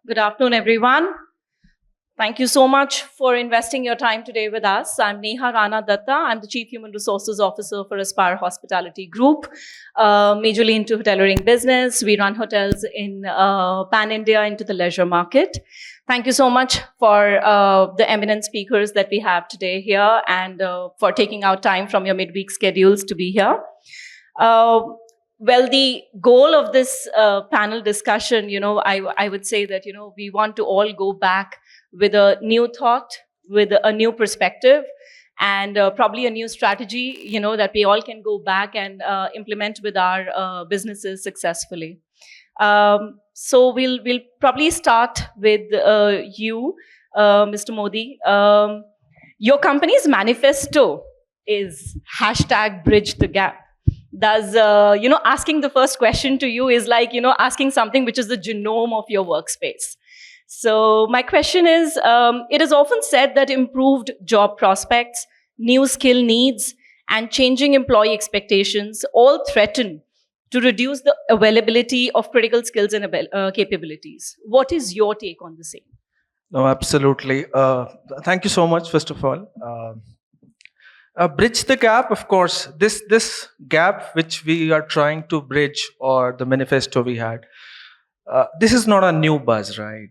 Good afternoon, everyone. Thank you so much for investing your time today with us. I'm Neha Rana Datta. I'm the Chief Human Resources Officer for Aspire Hospitality Group, majorly into hoteling business. We run hotels in pan-India into the leisure market. Thank you so much for the eminent speakers that we have today here and for taking out time from your midweek schedules to be here. Well, the goal of this panel discussion, I would say that, we want to all go back with a new thought, with a new perspective, and probably a new strategy, that we all can go back and implement with our businesses successfully. So we'll probably start with you, Mr. Modi. Your company's manifesto is #bridge the gap. Does asking the first question to you is like asking something which is the genome of your workspace. So my question is, it is often said that improved job prospects, new skill needs, and changing employee expectations all threaten to reduce the availability of critical skills and capabilities. What is your take on the same? No, absolutely. Thank you so much, first of all. Bridge the gap, of course. This gap which we are trying to bridge, or the manifesto we had, this is not a new buzz, right?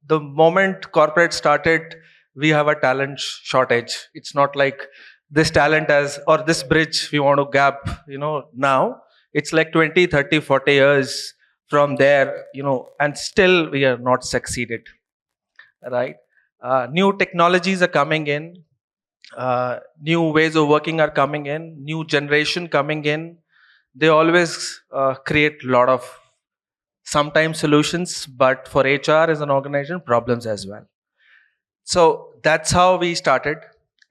The moment corporate started, we have a talent shortage. It's not like this talent or this bridge we want to gap, now. It's like 20, 30, 40 years from there, and still we are not succeeded, right? New technologies are coming in. New ways of working are coming in, new generation coming in. They always create a lot of sometimes solutions, but for HR as an organization, problems as well. So that's how we started,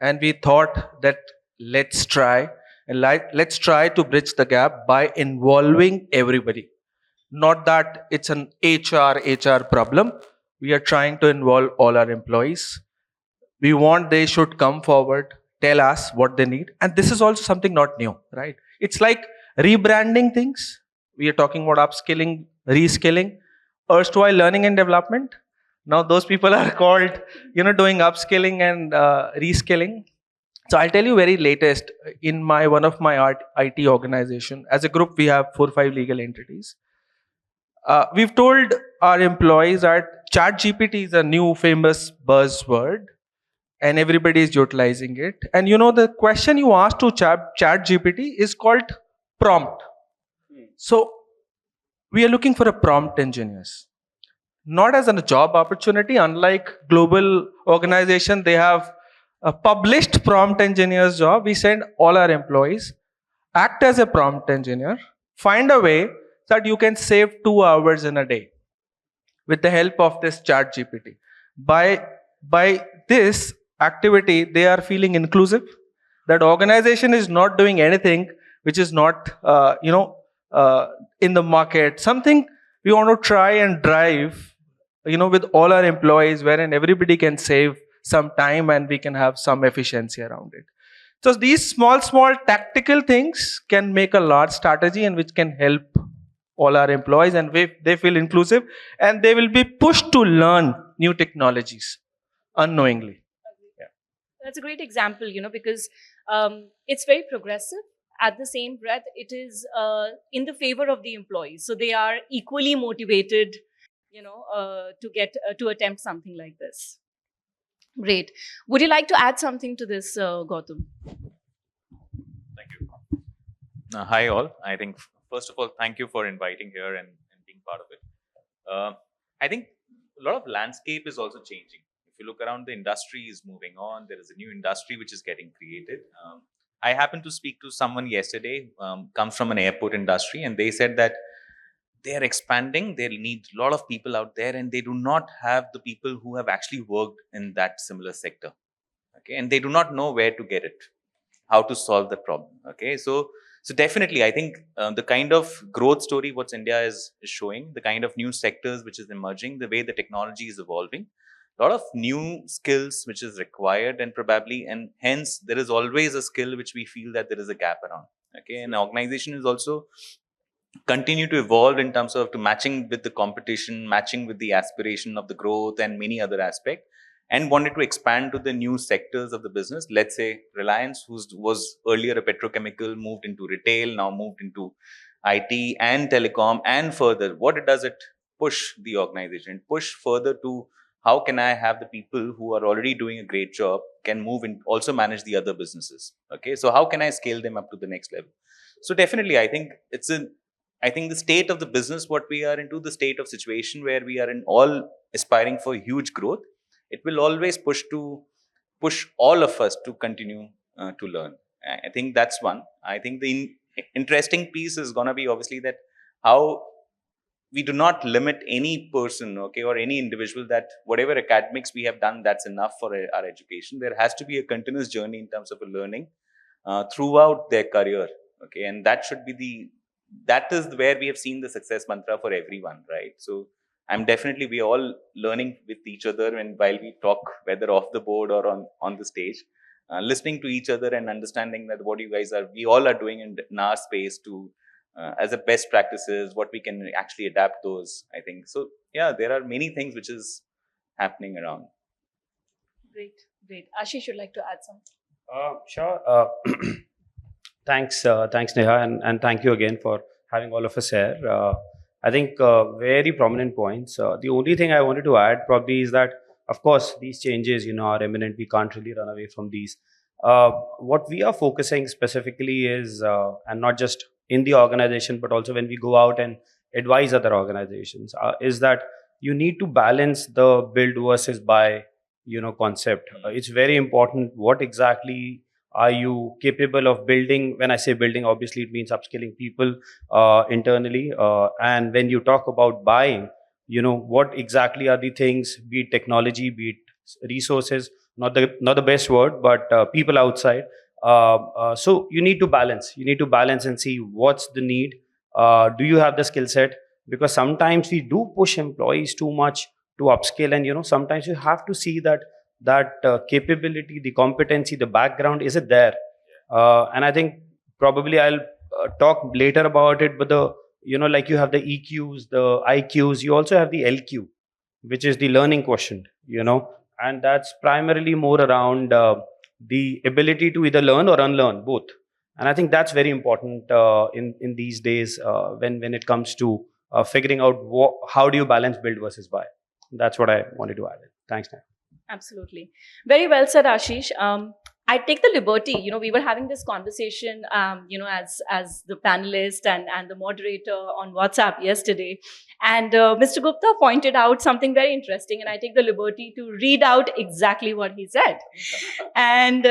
and we thought that let's try to bridge the gap by involving everybody. Not that it's an HR problem. We are trying to involve all our employees. We want they should come forward, tell us what they need. And this is also something not new, right? It's like rebranding things. We are talking about upskilling, reskilling, erstwhile learning and development. Now those people are called, doing upskilling and reskilling. So I'll tell you very latest in one of my IT organization. As a group, we have 4 or 5 legal entities. We've told our employees that ChatGPT is a new famous buzzword, and everybody is utilizing it. And the question you ask to ChatGPT is called prompt. So we are looking for a prompt engineers, not as a job opportunity. Unlike global organization, they have a published prompt engineers job. We send all our employees, act as a prompt engineer, find a way that you can save 2 hours in a day with the help of this ChatGPT. By this activity, they are feeling inclusive. That organization is not doing anything which is not in the market. Something we want to try and drive with all our employees, wherein everybody can save some time and we can have some efficiency around it. So these small tactical things can make a large strategy, and which can help all our employees, and they feel inclusive, and they will be pushed to learn new technologies unknowingly. That's a great example, because it's very progressive. At the same breath, it is in the favor of the employees. So they are equally motivated, to attempt something like this. Great. Would you like to add something to this, Gautam? Thank you. Hi, all. I think, first of all, thank you for inviting here and being part of it. I think a lot of landscape is also changing. If you look around, the industry is moving on. There is a new industry which is getting created. I happened to speak to someone yesterday, comes from an airport industry, and they said that they are expanding. They'll need a lot of people out there, and they do not have the people who have actually worked in that similar sector. Okay, and they do not know where to get it, how to solve the problem. Okay, so definitely, I think the kind of growth story what India is showing, the kind of new sectors which is emerging, the way the technology is evolving, a lot of new skills which is required, and hence there is always a skill which we feel that there is a gap around. Okay, and organization is also continue to evolve in terms of to matching with the competition, matching with the aspiration of the growth and many other aspects, and wanted to expand to the new sectors of the business. Let's say Reliance, who was earlier a petrochemical, moved into retail, now moved into IT and telecom, and further. What does it push the organization? Push further to how can I have the people who are already doing a great job can move and also manage the other businesses? Okay, so how can I scale them up to the next level? So definitely, I think the state of the business, what we are into, the state of situation where we are in all aspiring for huge growth, it will always push all of us to continue to learn. I think that's one. I think the interesting piece is going to be obviously that how we do not limit any person, okay, or any individual that whatever academics we have done, that's enough for our education. There has to be a continuous journey in terms of a learning throughout their career, okay, and that is where we have seen the success mantra for everyone, right? So we are all learning with each other, and while we talk, whether off the board or on the stage, listening to each other and understanding that what you guys we all are doing in our space to as a best practices, what we can actually adapt those. I think so. Yeah, there are many things which is happening around. Great, great. Ashish, would like to add something? Sure. Thanks, Neha, and thank you again for having all of us here. I think very prominent points. The only thing I wanted to add probably is that, of course, these changes, are imminent. We can't really run away from these. What we are focusing specifically is, and not just in the organization, but also when we go out and advise other organizations, is that you need to balance the build versus buy, concept. It's very important. What exactly are you capable of building? When I say building, obviously it means upskilling people internally. And when you talk about buying, what exactly are the things, be it technology, be it resources, not the best word, but people outside. So you need to balance. You need to balance and see what's the need. Do you have the skill set? Because sometimes we do push employees too much to upskill, and sometimes you have to see that capability, the competency, the background, is it there? And I think probably I'll talk later about it, but like you have the EQs, the IQs, you also have the LQ, which is the learning quotient, and that's primarily more around the ability to either learn or unlearn both. And I think that's very important in these days when it comes to figuring out how do you balance build versus buy. That's what I wanted to add. Thanks, Nat. Absolutely. Very well said, Ashish. I take the liberty, we were having this conversation, as the panelist and the moderator on WhatsApp yesterday. And Mr. Gupta pointed out something very interesting, and I take the liberty to read out exactly what he said. And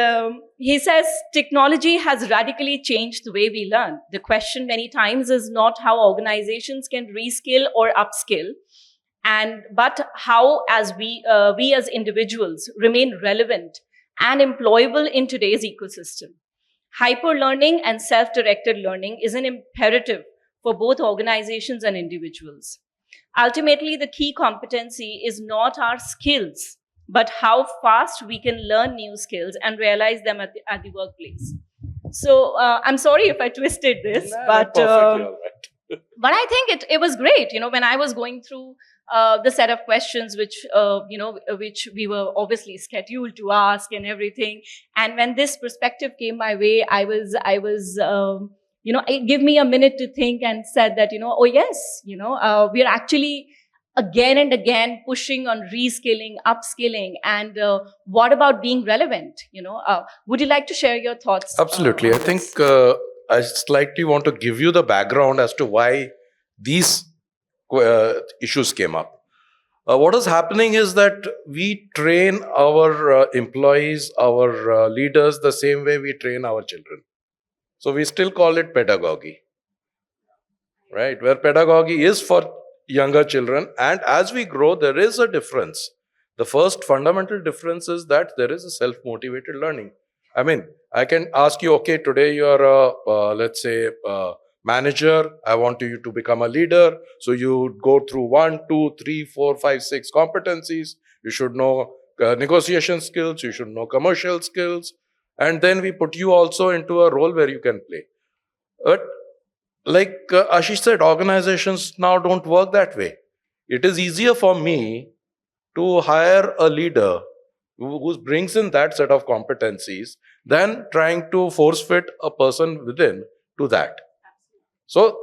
he says, technology has radically changed the way we learn. The question many times is not how organizations can reskill or upskill, but how as we as individuals remain relevant and employable in today's ecosystem. Hyper-learning and self-directed learning is an imperative for both organizations and individuals. Ultimately, the key competency is not our skills, but how fast we can learn new skills and realize them at the workplace. So I'm sorry if I twisted this, but I think it was great. When I was going through the set of questions which we were obviously scheduled to ask and everything, and when this perspective came my way, I was it gave me a minute to think and said that oh yes, we are actually again and again pushing on reskilling, upskilling, and what about being relevant? Would you like to share your thoughts? Absolutely. I think I slightly want to give you the background as to why these issues came up. What is happening is that we train our employees, our leaders, the same way we train our children. So we still call it pedagogy, right? Where pedagogy is for younger children. And as we grow, there is a difference. The first fundamental difference is that there is a self-motivated learning. I mean, I can ask you, okay, today you are let's say, manager. I want you to become a leader. So you go through 1, 2, 3, 4, 5, 6 competencies. You should know negotiation skills. You should know commercial skills. And then we put you also into a role where you can play. But like Ashish said, organizations now don't work that way. It is easier for me to hire a leader who brings in that set of competencies than trying to force fit a person within to that. So,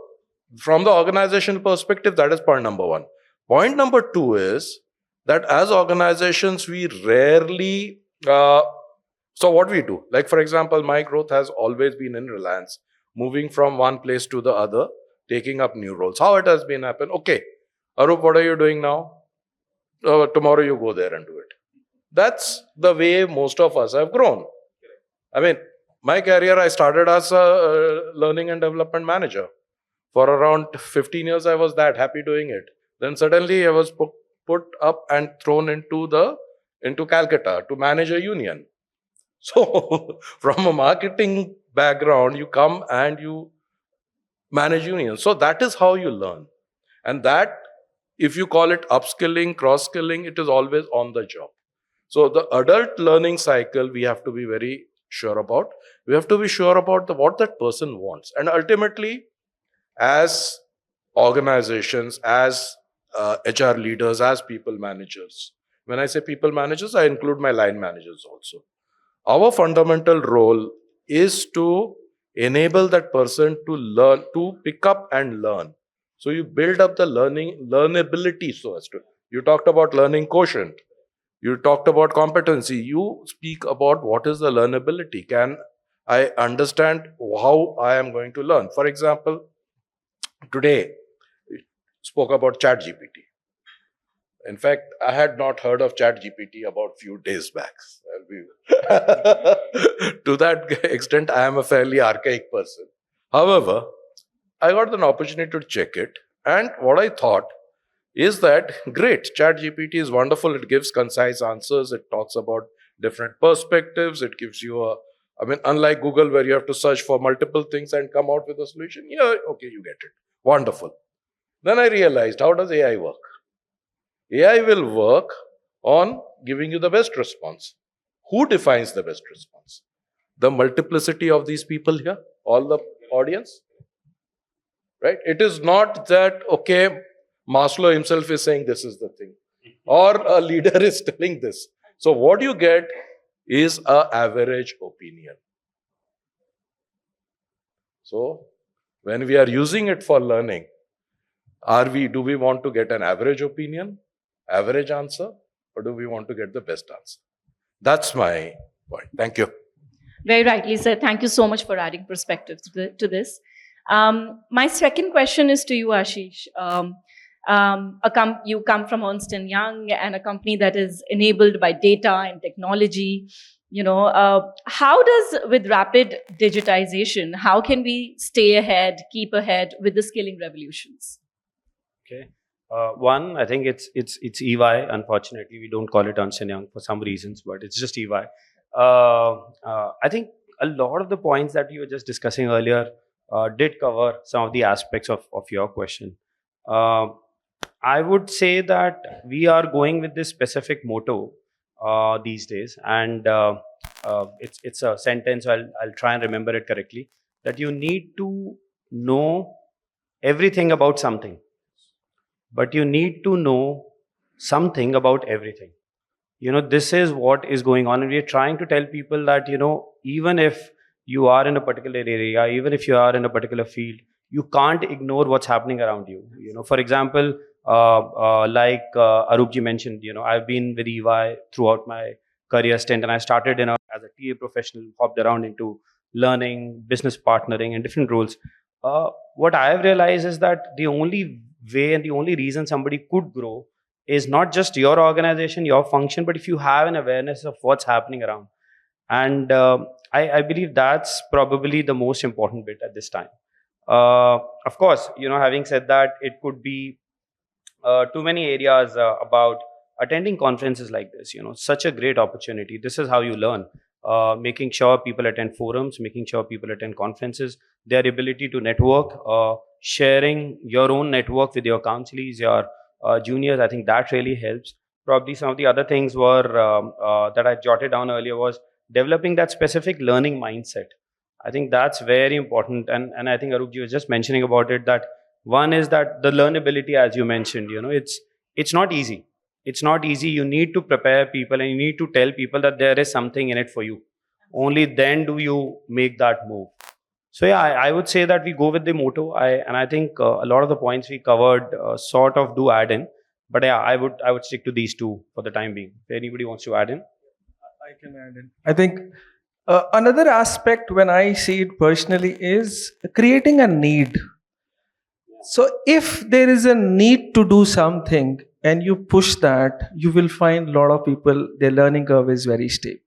from the organizational perspective, that is point number one. Point number two is that as organizations, we rarely. So, what we do, like for example, my growth has always been in Reliance, moving from one place to the other, taking up new roles. How it has been happen? Okay, Arup, what are you doing now? Tomorrow you go there and do it. That's the way most of us have grown. I mean, my career, I started as a learning and development manager. For around 15 years, I was that happy doing it. Then suddenly I was put up and thrown into Calcutta to manage a union. So from a marketing background, you come and you manage unions. So that is how you learn. And that, if you call it upskilling, cross-skilling, it is always on the job. So the adult learning cycle, we have to be very sure about. We have to be sure about what that person wants. And ultimately, as organizations, as HR leaders, as people managers, when I say people managers, I include my line managers also. Our fundamental role is to enable that person to learn, to pick up and learn. So you build up the learnability so as to. You talked about learning quotient. You talked about competency. You speak about what is the learnability. Can I understand how I am going to learn? For example, today we spoke about ChatGPT. In fact, I had not heard of ChatGPT about few days back. To that extent, I am a fairly archaic person. However, I got an opportunity to check it, and what I thought is that great, ChatGPT is wonderful. It gives concise answers. It talks about different perspectives. It gives you unlike Google where you have to search for multiple things and come out with a solution. Yeah, okay, you get it. Wonderful. Then I realized, how does AI work? AI will work on giving you the best response. Who defines the best response? The multiplicity of these people here, all the audience, right? It is not that, okay, Maslow himself is saying this is the thing, or a leader is telling this. So what you get is an average opinion. So when we are using it for learning, do we want to get an average opinion, average answer, or do we want to get the best answer? That's my point. Thank you. Very rightly said. Thank you so much for adding perspective to this. My second question is to you, Ashish. You come from Ernst & Young and a company that is enabled by data and technology. How does, with rapid digitization, how can we stay ahead, keep ahead with the skilling revolutions? Okay. One, I think it's EY. Unfortunately, we don't call it Ernst & Young for some reasons, but it's just EY. I think a lot of the points that you were just discussing earlier did cover some of the aspects of your question. I would say that we are going with this specific motto these days, and it's a sentence. I'll try and remember it correctly. That you need to know everything about something, but you need to know something about everything. This is what is going on, and we are trying to tell people that even if you are in a particular area, even if you are in a particular field, you can't ignore what's happening around you. For example, like Arupji mentioned, I've been with EY throughout my career stint, and I started as a TA professional, hopped around into learning, business partnering, and different roles. What I have realized is that the only way and the only reason somebody could grow is not just your organization, your function, but if you have an awareness of what's happening around. And I believe that's probably the most important bit at this time. Of course, having said that, it could be too many areas about attending conferences like this. Such a great opportunity. This is how you learn. Making sure people attend forums, making sure people attend conferences, their ability to network, sharing your own network with your counselees, your juniors. I think that really helps. Probably some of the other things were that I jotted down earlier was developing that specific learning mindset. I think that's very important. And I think Arupji was just mentioning about it, that one is that the learnability, as you mentioned, it's not easy. It's not easy. You need to prepare people and you need to tell people that there is something in it for you. Only then do you make that move. So yeah, I would say that we go with the motto. And I think a lot of the points we covered sort of do add in. But yeah, I would stick to these two for the time being. If anybody wants to add in. I can add in. I think another aspect when I see it personally is creating a need. So if there is a need to do something and you push that, you will find a lot of people, their learning curve is very steep,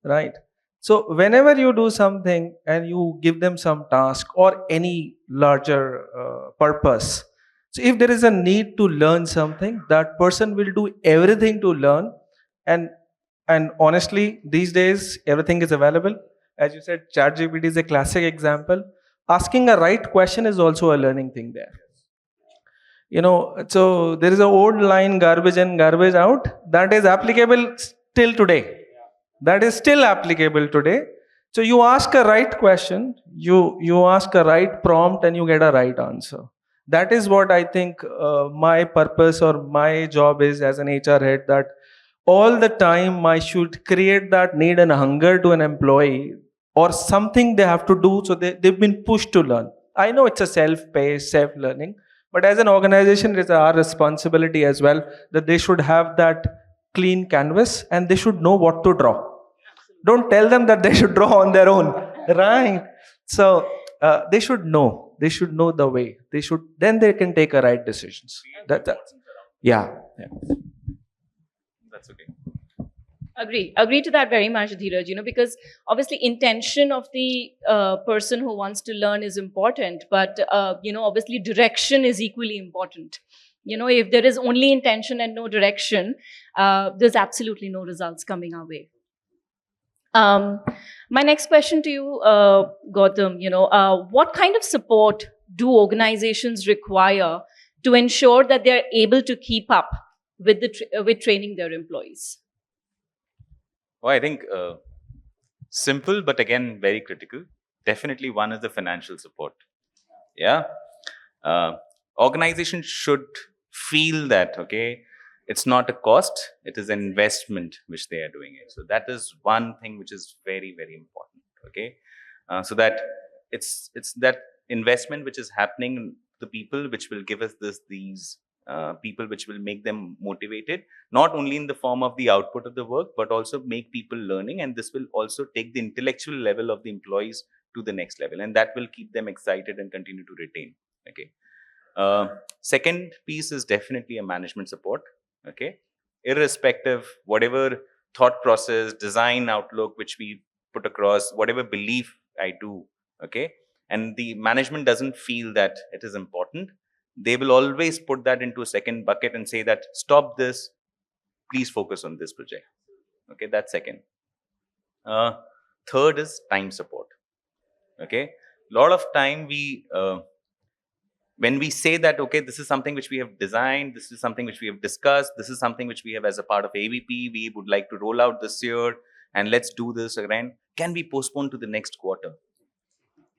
right? So whenever you do something and you give them some task or any larger purpose, so if there is a need to learn something, that person will do everything to learn. and and honestly, these days everything is available. As you said, ChatGPT is a classic example. Asking a right question is also a learning thing there. So there is an old line, garbage in, garbage out, that is applicable still today. That is still applicable today. So you ask a right question, you ask a right prompt, and you get a right answer. That is what I think my purpose or my job is as an HR head, that all the time I should create that need and hunger to an employee or something they have to do, so they've been pushed to learn. I know it's a self-paced, self-learning, but as an organization, it's our responsibility as well that they should have that clean canvas and they should know what to draw. Don't tell them that they should draw on their own, right? So they should know. They should know the way. Then they can take a right decisions. Yeah. That's okay. Agree to that very much, Dheeraj, because obviously intention of the person who wants to learn is important, but obviously direction is equally important. If there is only intention and no direction, there's absolutely no results coming our way. My next question to you, Gautam, what kind of support do organizations require to ensure that they're able to keep up with with training their employees? Well, I think simple, but again, very critical. Definitely one is the financial support. Yeah. Organization should feel that, okay, it's not a cost, it is an investment which they are doing it. So that is one thing which is very, very important. Okay. So that it's that investment which is happening, the people which will give us these people which will make them motivated, not only in the form of the output of the work, but also make people learning. And this will also take the intellectual level of the employees to the next level. And that will keep them excited and continue to retain. Okay. Second piece is definitely a management support. Okay. Irrespective, whatever thought process, design outlook, which we put across, whatever belief I do. Okay. And the management doesn't feel that it is important, they will always put that into a second bucket and say that, stop this, please focus on this project. Okay, that's second. Third is time support. Okay, a lot of time when we say that, okay, this is something which we have designed, this is something which we have discussed, this is something which we have as a part of AVP, we would like to roll out this year, and let's do this again. Can we postpone to the next quarter?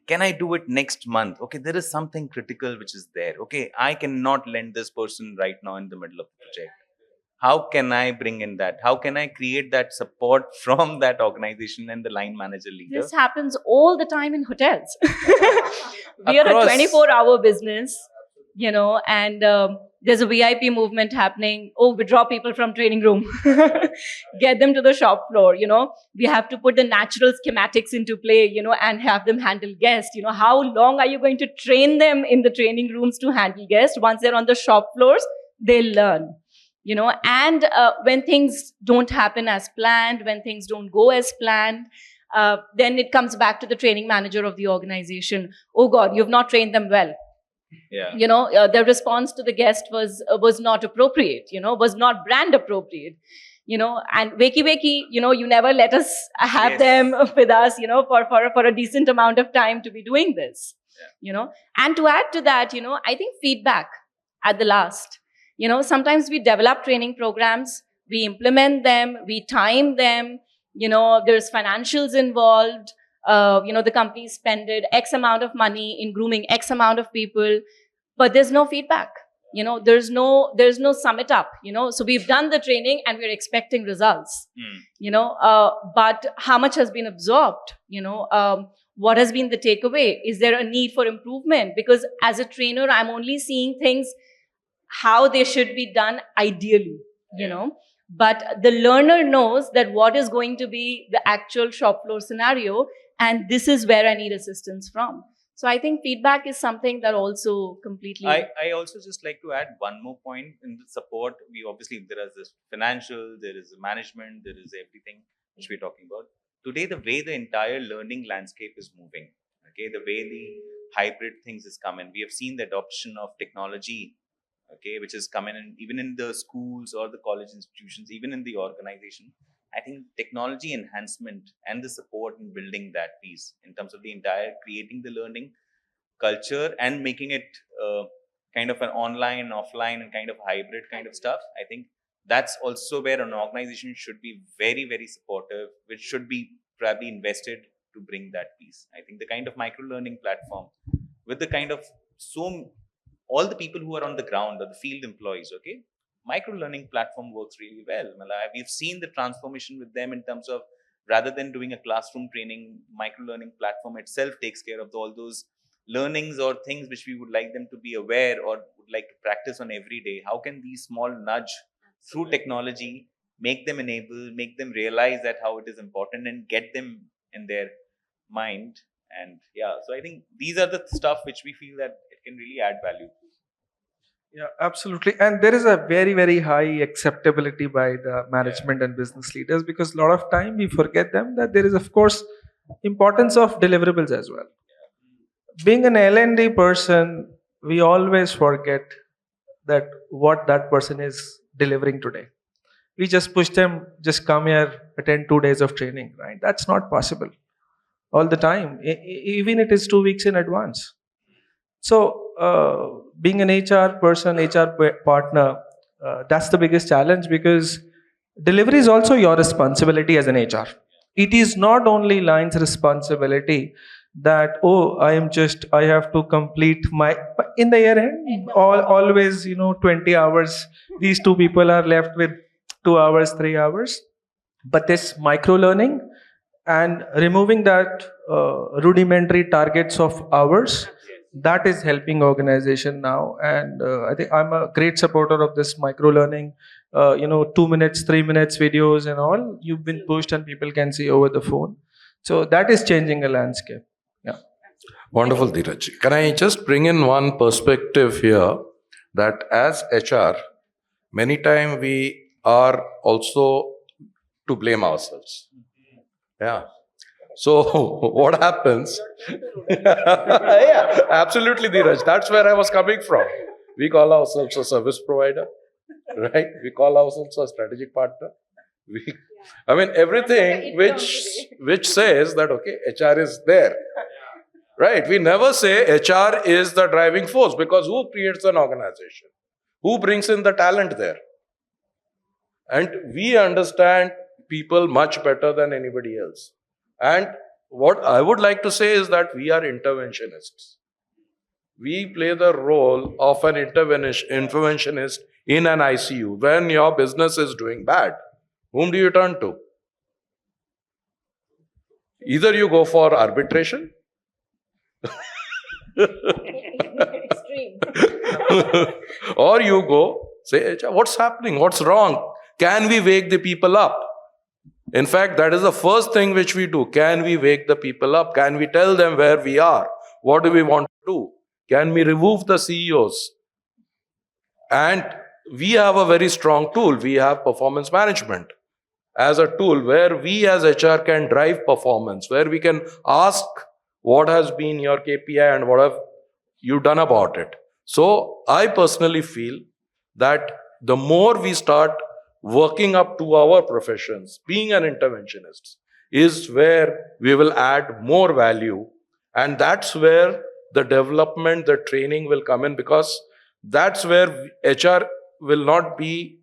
Can I do it next month? Okay, there is something critical which is there. Okay, I cannot lend this person right now in the middle of the project. How can I bring in that? How can I create that support from that organization and the line manager leader? This happens all the time in hotels. We are a 24-hour business, and there's a VIP movement happening. Oh, withdraw people from training room. Get them to the shop floor, We have to put the natural schematics into play, and have them handle guests. How long are you going to train them in the training rooms to handle guests? Once they're on the shop floors, they'll learn. And when things don't happen as planned, when things don't go as planned, then it comes back to the training manager of the organization. Oh God, you've not trained them well. Yeah. The response to the guest was not appropriate, was not brand appropriate. And wakey, you never let us have them with us, for a decent amount of time to be doing this. And to add to that, I think feedback at the last. Sometimes we develop training programs, we implement them, we time them, there's financials involved, The company spended X amount of money in grooming X amount of people, but there's no feedback. There's no sum it up. So we've done the training and we're expecting results. But how much has been absorbed? What has been the takeaway? Is there a need for improvement? Because as a trainer, I'm only seeing things how they should be done ideally. But the learner knows that what is going to be the actual shop floor scenario, and this is where I need assistance from. So I think feedback is something that also completely. I also just like to add one more point in the support. We obviously, there is this financial, there is management, there is everything which we're talking about. Today, the way the entire learning landscape is moving, okay, the way the hybrid things is coming, we have seen the adoption of technology, okay, which is coming in even in the schools or the college institutions, even in the organization. I think technology enhancement and the support in building that piece in terms of the entire creating the learning culture and making it kind of an online, offline, and kind of hybrid kind of stuff. I think that's also where an organization should be very, very supportive, which should be probably invested to bring that piece. I think the kind of micro learning platform with the kind of all the people who are on the ground or the field employees, okay, micro learning platform works really well. We've seen the transformation with them in terms of rather than doing a classroom training, micro learning platform itself takes care of all those learnings or things which we would like them to be aware or would like to practice on every day. How can these small nudge through technology make them enable, make them realize that how it is important and get them in their mind? And yeah, so I think these are the stuff which we feel that it can really add value. Yeah, absolutely. And there is a very, very high acceptability by the management and business leaders, because a lot of time we forget them that there is, of course, importance of deliverables as well. Being an L&D person, we always forget that what that person is delivering today. We just push them, just come here, attend 2 days of training, right? That's not possible all the time. Even it is 2 weeks in advance. So being an HR person, HR partner, that's the biggest challenge, because delivery is also your responsibility as an HR. It is not only line's responsibility that, oh, I have to complete my, in the year end, always, 20 hours. These two people are left with 2 hours, 3 hours. But this micro learning and removing that rudimentary targets of hours, that is helping organization now. And I think I'm a great supporter of this micro learning, 2 minutes, 3 minutes videos and all. You've been pushed and people can see over the phone. So that is changing the landscape. Yeah. Wonderful, Dheeraj. Can I just bring in one perspective here, that as HR, many times we are also to blame ourselves. Yeah. So what happens? Yeah, absolutely, Dheeraj. That's where I was coming from. We call ourselves a service provider, right? We call ourselves a strategic partner. Everything which says that, okay, HR is there. Right? We never say HR is the driving force, because who creates an organization? Who brings in the talent there? And we understand people much better than anybody else. And what I would like to say is that we are interventionists. We play the role of an interventionist in an ICU. When your business is doing bad, whom do you turn to? Either you go for arbitration, or you go say, what's happening? What's wrong? Can we wake the people up? In fact, that is the first thing which we do. Can we wake the people up? Can we tell them where we are? What do we want to do? Can we remove the CEOs? And we have a very strong tool. We have performance management as a tool where we as HR can drive performance, where we can ask what has been your KPI and what have you done about it. So I personally feel that the more we start working up to our professions, being an interventionist, is where we will add more value. And that's where the development, the training will come in, because that's where HR will not be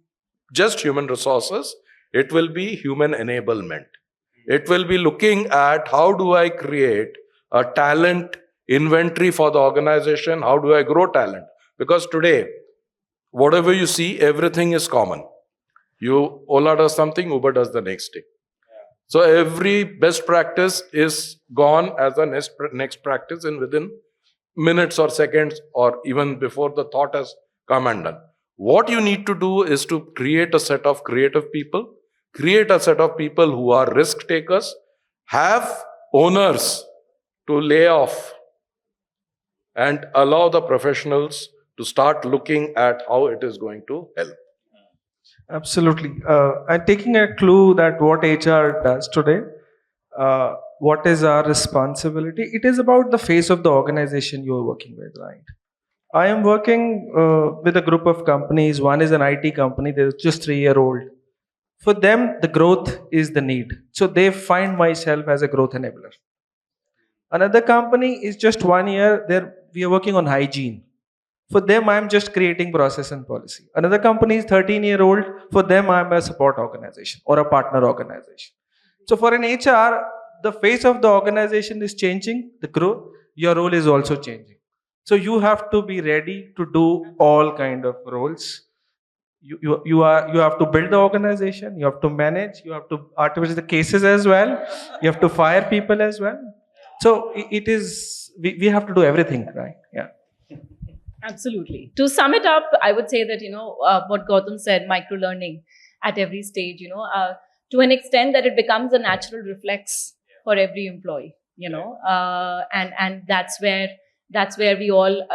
just human resources, it will be human enablement. It will be looking at how do I create a talent inventory for the organization? How do I grow talent? Because today, whatever you see, everything is common. Ola does something, Uber does the next day. So every best practice is gone as a next practice in within minutes or seconds or even before the thought has come and done. What you need to do is to create a set of creative people, create a set of people who are risk takers, have owners to lay off and allow the professionals to start looking at how it is going to help. Absolutely. And taking a clue that what HR does today, what is our responsibility? It is about the face of the organization you're working with, right? I am working with a group of companies. One is an IT company, they're just 3-year-old. For them, the growth is the need. So they find myself as a growth enabler. Another company is just 1 year, we are working on hygiene. For them, I'm just creating process and policy. Another company is 13-year-old. For them, I'm a support organization or a partner organization. So for an HR, the face of the organization is changing, the growth, your role is also changing. So you have to be ready to do all kind of roles. You have to build the organization, you have to manage, you have to articulate the cases as well, you have to fire people as well. So it is we have to do everything, right? Yeah. Absolutely. To sum it up, I would say that, what Gautam said, micro learning at every stage, to an extent that it becomes a natural reflex for every employee, and that's where we all,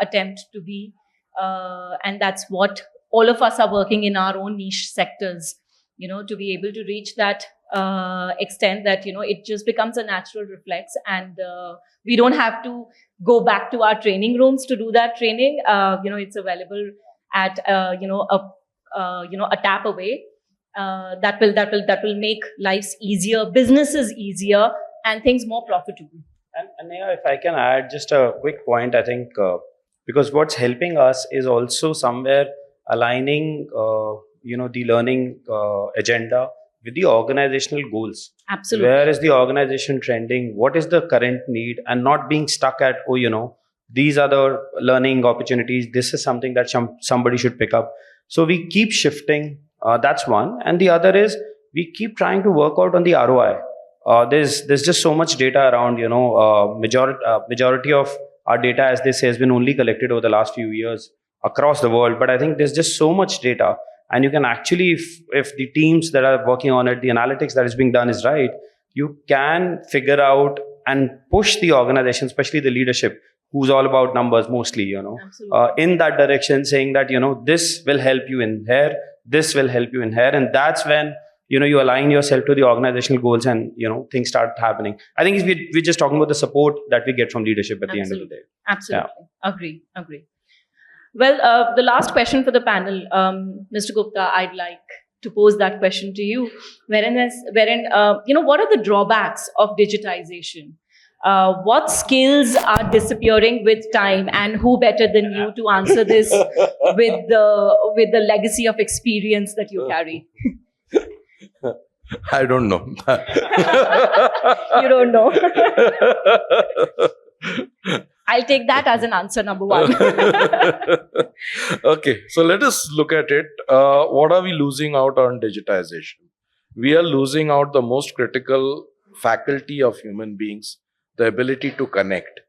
attempt to be. And that's what all of us are working in our own niche sectors, to be able to reach that extent that, it just becomes a natural reflex, and we don't have to go back to our training rooms to do that training. It's available at a tap away. That will make lives easier, businesses easier, and things more profitable. And Neha, if I can add just a quick point, I think because what's helping us is also somewhere aligning, the learning agenda with the organizational goals. Absolutely. Where is the organization trending? What is the current need? And not being stuck at, these are the learning opportunities. This is something that somebody should pick up. So we keep shifting. That's one. And the other is we keep trying to work out on the ROI. There's just so much data around, majority of our data, as they say, has been only collected over the last few years across the world. But I think there's just so much data. And you can actually, if the teams that are working on it, the analytics that is being done is right, you can figure out and push the organization, especially the leadership, who's all about numbers mostly, in that direction, saying that, this will help you in here, this will help you in here. And that's when, you align yourself to the organizational goals and, things start happening. I think we're just talking about the support that we get from leadership at the end of the day. Absolutely. Yeah. Agree. Well, the last question for the panel, Mr. Gupta, I'd like to pose that question to you. What are the drawbacks of digitization? What skills are disappearing with time, and who better than you to answer this with the legacy of experience that you carry? I don't know. You don't know. I'll take that as an answer number one. Okay, so let us look at it. What are we losing out on digitization? We are losing out the most critical faculty of human beings, the ability to connect.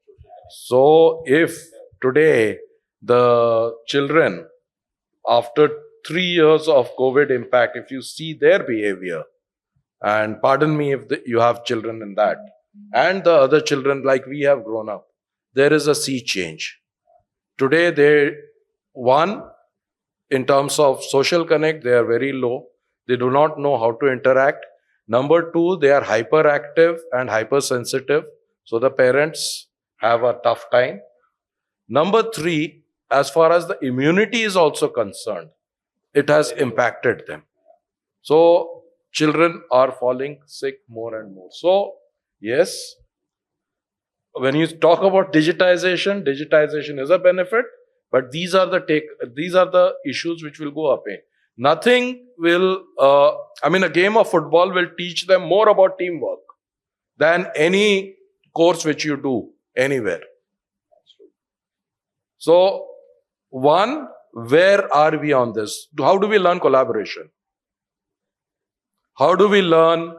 So if today the children, after 3 years of COVID impact, if you see their behavior, and pardon me if you have children in that, and the other children like we have grown up, there is a sea change. Today, in terms of social connect, they are very low. They do not know how to interact. Number two, they are hyperactive and hypersensitive. So the parents have a tough time. Number three, as far as the immunity is also concerned, it has impacted them. So children are falling sick more and more. So yes, when you talk about digitization is a benefit, but these are the issues which will go up. Nothing will, a game of football will teach them more about teamwork than any course which you do anywhere. So, one, where are we on this? How do we learn collaboration? How do we learn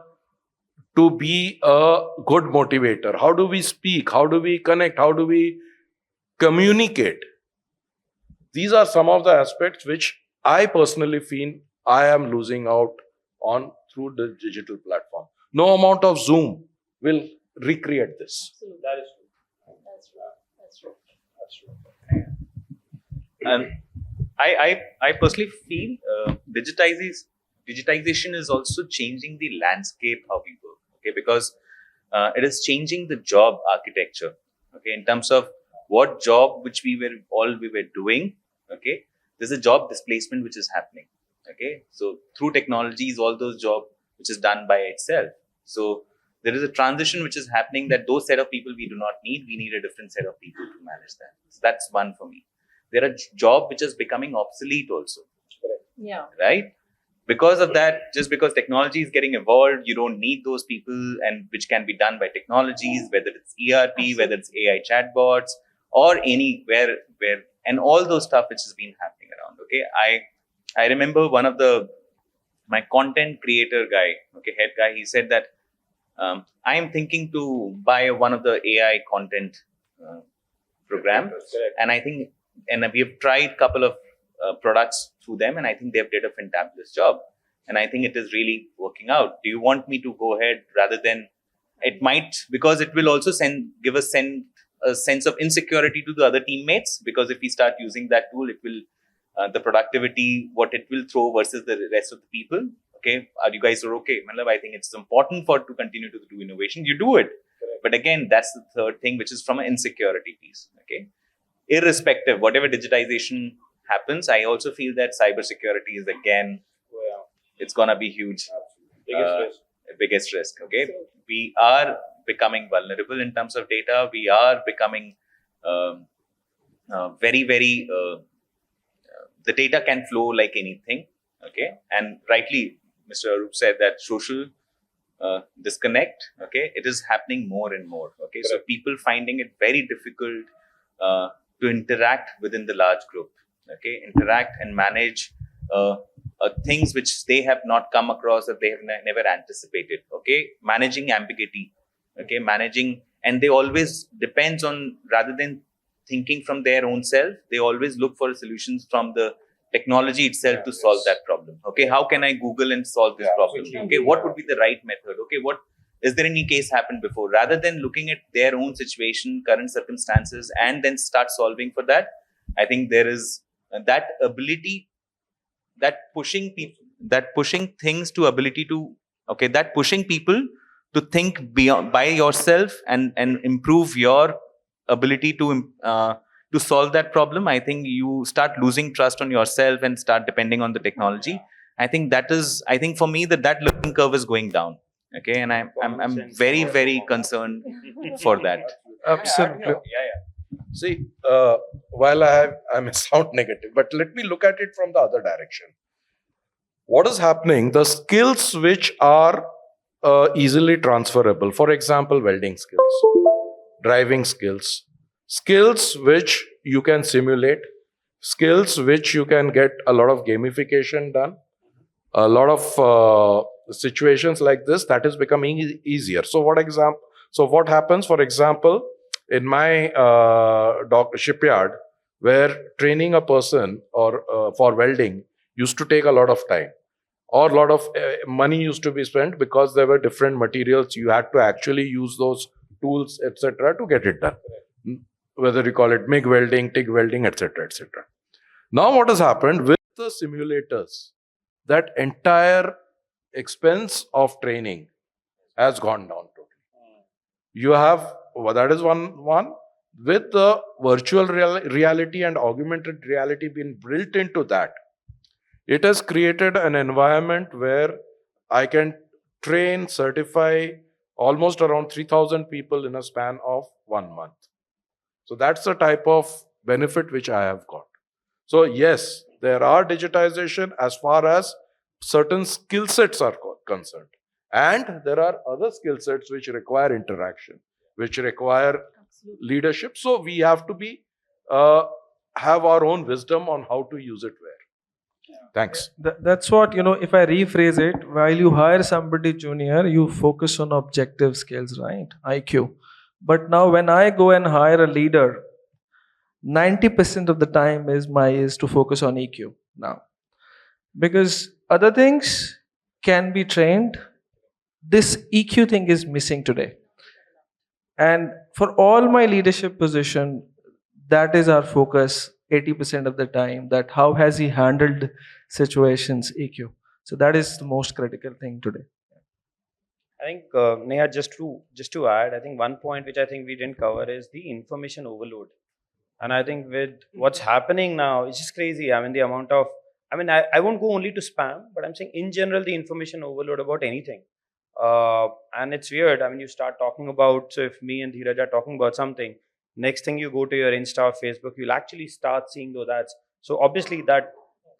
to be a good motivator? How do we speak? How do we connect? How do we communicate? These are some of the aspects which I personally feel I am losing out on through the digital platform. No amount of Zoom will recreate this. That is true. That's true. That's true. And I personally feel digitization is also changing the landscape how we work. Okay, because it is changing the job architecture. Okay, in terms of what job which we were doing. Okay, there's a job displacement which is happening. Okay, so through technologies, all those jobs which is done by itself. So there is a transition which is happening that those set of people we do not need. We need a different set of people to manage that. So that's one for me. There are jobs which is becoming obsolete also. Yeah. Right? Because of that, just because technology is getting evolved, you don't need those people, and which can be done by technologies, whether it's ERP, whether it's AI chatbots, or anywhere where, and all those stuff which has been happening around. Okay, I remember one of my content creator guy, okay, head guy, he said that I am thinking to buy one of the AI content program, and I think, and we have tried a couple of products through them, and I think they've did a fantabulous job, and I think it is really working out. Do you want me to go ahead rather than it might, because it will also give a sense of insecurity to the other teammates, because if we start using that tool, it will the productivity what it will throw versus the rest of the people. Okay, are you guys okay? I think it's important to continue to do innovation. You do it, but again, that's the third thing, which is from an insecurity piece. Okay, irrespective whatever digitization happens, I also feel that cybersecurity is again, it's gonna be huge. Biggest risk. Okay, we are becoming vulnerable in terms of data. We are becoming very the data can flow like anything. Okay, and rightly Mr. Arup said that social disconnect. Okay, it is happening more and more. Okay, so people finding it very difficult to interact within the large group. Okay, interact and manage things which they have not come across, that they have never anticipated. Okay, managing ambiguity. Okay, managing, and they always depends on, rather than thinking from their own self, they always look for solutions from the technology itself to solve that problem. Okay, how can I Google and solve this problem? Okay, what would be the right method? Okay, what is there any case happened before? Rather than looking at their own situation, current circumstances, and then start solving for that, I think there is that ability, that pushing things to ability to, okay, that pushing people to think beyond by yourself and improve your ability to solve that problem. I think you start losing trust on yourself and start depending on the technology. I think for me that learning curve is going down. Okay, and I'm very concerned for that. Absolutely. Yeah. See, while I may sound negative, but let me look at it from the other direction. What is happening? The skills which are easily transferable, for example, welding skills, driving skills, skills which you can simulate, skills which you can get a lot of gamification done, a lot of situations like this, that is becoming easier. So what happens, for example, in my shipyard, where training a person or for welding used to take a lot of time, or a lot of money used to be spent, because there were different materials, you had to actually use those tools, etc., to get it done, whether you call it MIG welding, TIG welding, etc., etc. Now what has happened with the simulators, that entire expense of training has gone down totally. You have, that is one with the virtual reality and augmented reality being built into that. It has created an environment where I can train, certify almost around 3,000 people in a span of 1 month. So that's the type of benefit which I have got. So yes, There are digitization as far as certain skill sets are concerned. And there are other skill sets which require interaction, which require leadership. So we have to be have our own wisdom on how to use it where. Thanks. That's what, if I rephrase it, while you hire somebody junior, you focus on objective skills, right? IQ. But now when I go and hire a leader, 90% of the time is to focus on EQ now. Because other things can be trained. This EQ thing is missing today. And for all my leadership position, that is our focus 80% of the time, that how has he handled situations, EQ. So that is the most critical thing today. I think Neha, just to add, I think one point which I think we didn't cover is the information overload. And I think with what's happening now, it's just crazy. I mean, the amount of, I won't go only to spam, but I'm saying in general, the information overload about anything. And it's weird. I mean, you start talking about, so if me and Dheeraj are talking about something, next thing you go to your Insta or Facebook, you'll actually start seeing those ads. So obviously that,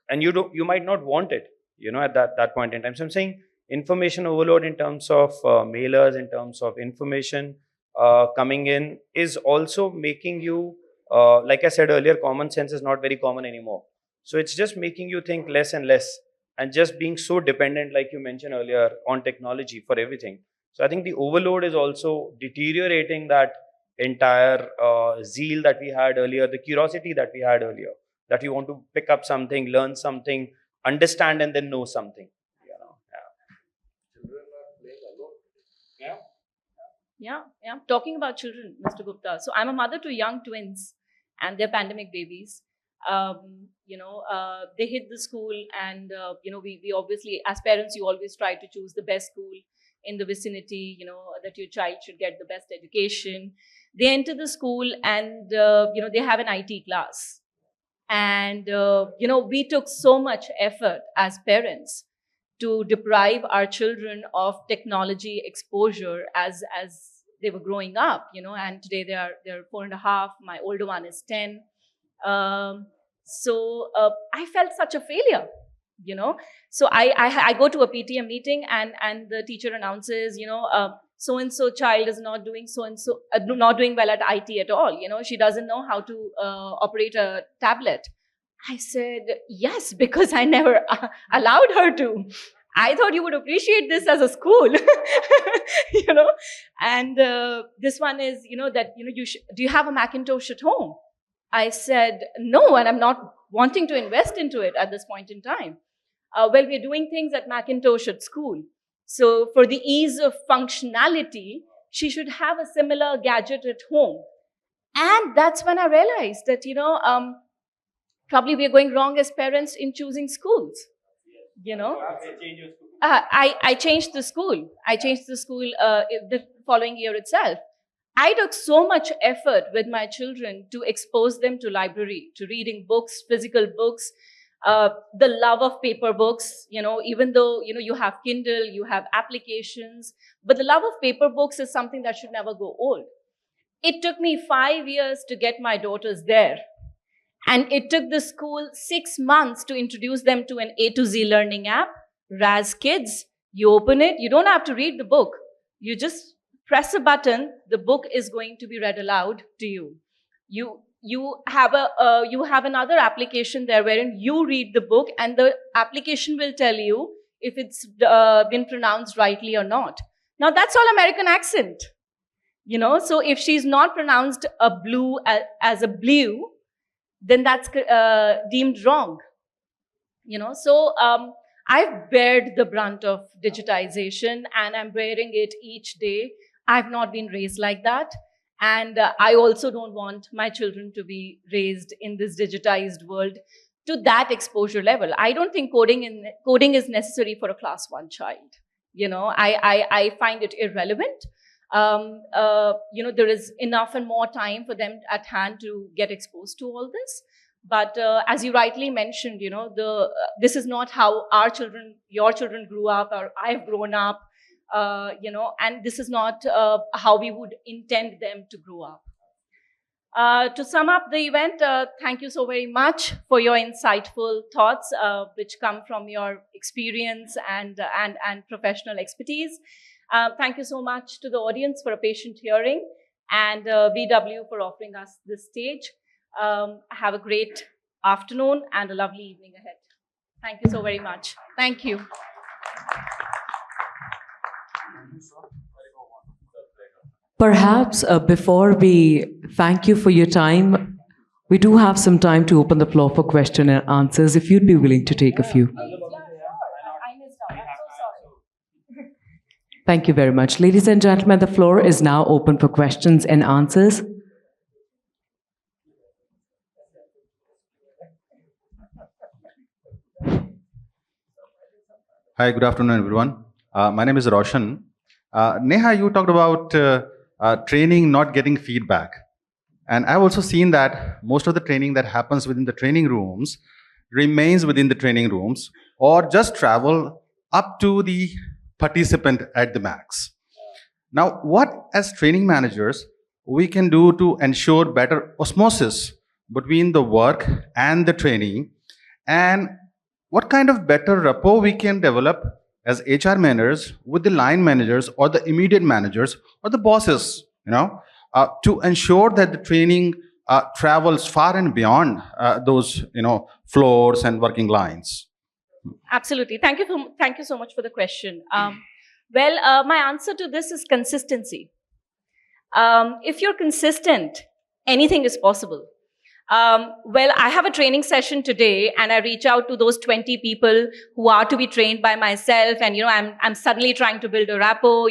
and you might not want it, at that point in time. So I'm saying information overload in terms of mailers, in terms of information coming in is also making you, like I said earlier, common sense is not very common anymore. So it's just making you think less and less, and just being so dependent, like you mentioned earlier, on technology for everything. So I think the overload is also deteriorating that entire zeal that we had earlier, the curiosity that we had earlier, that you want to pick up something, learn something, understand, and then know something. Yeah. Talking about children, Mr. Gupta. So I'm a mother to young twins, and they're pandemic babies. They hit the school, and we obviously, as parents, you always try to choose the best school in the vicinity. That your child should get the best education. They enter the school, and they have an IT class, and we took so much effort as parents to deprive our children of technology exposure as they were growing up, and today they're 4.5. My older one is 10. So I felt such a failure, So I go to a PTM meeting, and the teacher announces, so and so child is not doing not doing well at IT at all. She doesn't know how to operate a tablet. I said, yes, because I never allowed her to. I thought you would appreciate this as a school, And this one is, that, do you have a Macintosh at home? I said, no, and I'm not wanting to invest into it at this point in time. Well, we're doing things at Macintosh at school. So for the ease of functionality, she should have a similar gadget at home. And that's when I realized that, probably we're going wrong as parents in choosing schools. I changed the school. The following year itself. I took so much effort with my children to expose them to library, to reading books, physical books, the love of paper books, even though, you have Kindle, you have applications, but the love of paper books is something that should never go old. It took me 5 years to get my daughters there. And it took the school 6 months to introduce them to an A to Z learning app, Raz Kids. You open it, you don't have to read the book. You just press a button, the book is going to be read aloud to you. You have another application there wherein you read the book, and the application will tell you if it's been pronounced rightly or not. Now that's all American accent, So if she's not pronounced a blue as a blue, then that's deemed wrong. So I've bared the brunt of digitization, and I'm bearing it each day. I've not been raised like that. And I also don't want my children to be raised in this digitized world to that exposure level. I don't think coding is necessary for a class 1 child. I find it irrelevant. There is enough and more time for them at hand to get exposed to all this. But as you rightly mentioned, this is not how your children grew up, or I've grown up, and this is not how we would intend them to grow up. To sum up the event, thank you so very much for your insightful thoughts, which come from your experience and professional expertise. Thank you so much to the audience for a patient hearing, and BW for offering us this stage. Have a great afternoon and a lovely evening ahead. Thank you so very much. Thank you. Perhaps before we thank you for your time, we do have some time to open the floor for question and answers, if you'd be willing to take a few. I missed out. I'm so sorry. Thank you very much. Ladies and gentlemen, the floor is now open for questions and answers. Hi, good afternoon, everyone. My name is Roshan. Neha, you talked about training not getting feedback. And I've also seen that most of the training that happens within the training rooms remains within the training rooms or just travel up to the participant at the max. Now, what as training managers we can do to ensure better osmosis between the work and the training, and what kind of better rapport we can develop as HR managers with the line managers or the immediate managers or the bosses, to ensure that the training travels far and beyond those, floors and working lines. Absolutely. Thank you so much for the question. My answer to this is consistency. If you're consistent, anything is possible. I have a training session today, and I reach out to those 20 people who are to be trained by myself, and I'm suddenly trying to build a rapport.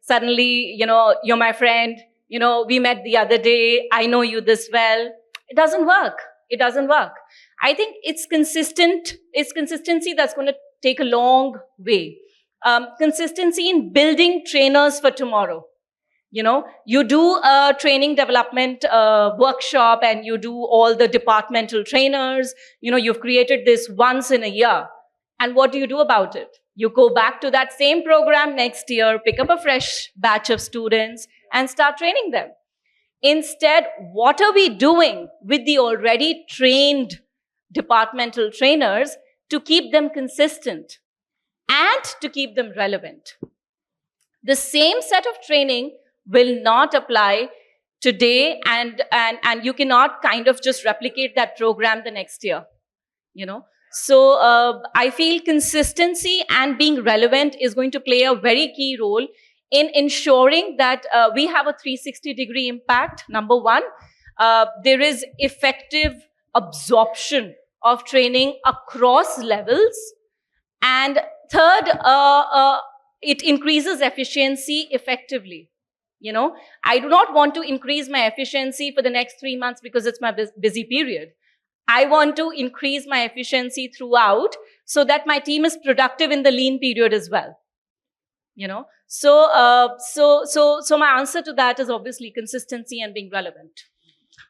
Suddenly, you're my friend. We met the other day. I know you this well. It doesn't work. It doesn't work. I think it's consistency that's going to take a long way. Consistency in building trainers for tomorrow. You do a training development workshop, and you do all the departmental trainers. You've created this once in a year. And what do you do about it? You go back to that same program next year, pick up a fresh batch of students, and start training them. Instead, what are we doing with the already trained departmental trainers to keep them consistent and to keep them relevant? The same set of training will not apply today, and you cannot kind of just replicate that program the next year. So I feel consistency and being relevant is going to play a very key role in ensuring that we have a 360-degree impact. Number one, there is effective absorption of training across levels. And third, it increases efficiency effectively. I do not want to increase my efficiency for the next 3 months because it's my busy period. I want to increase my efficiency throughout so that my team is productive in the lean period as well. So my answer to that is obviously consistency and being relevant.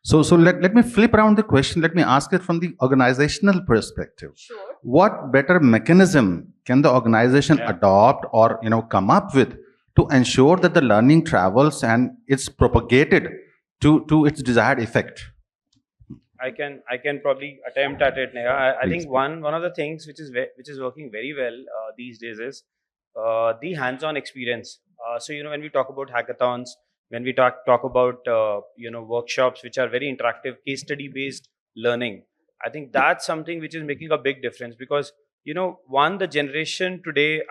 So let me flip around the question. Let me ask it from the organizational perspective. Sure. What better mechanism can the organization adopt or come up with to ensure that the learning travels and it's propagated to its desired effect? I can probably attempt at it, Neha. I think one of the things which is working very well these days is the hands-on experience. So when we talk about hackathons, when we talk about workshops which are very interactive, case study based learning, I think that's something which is making a big difference, because the generation today,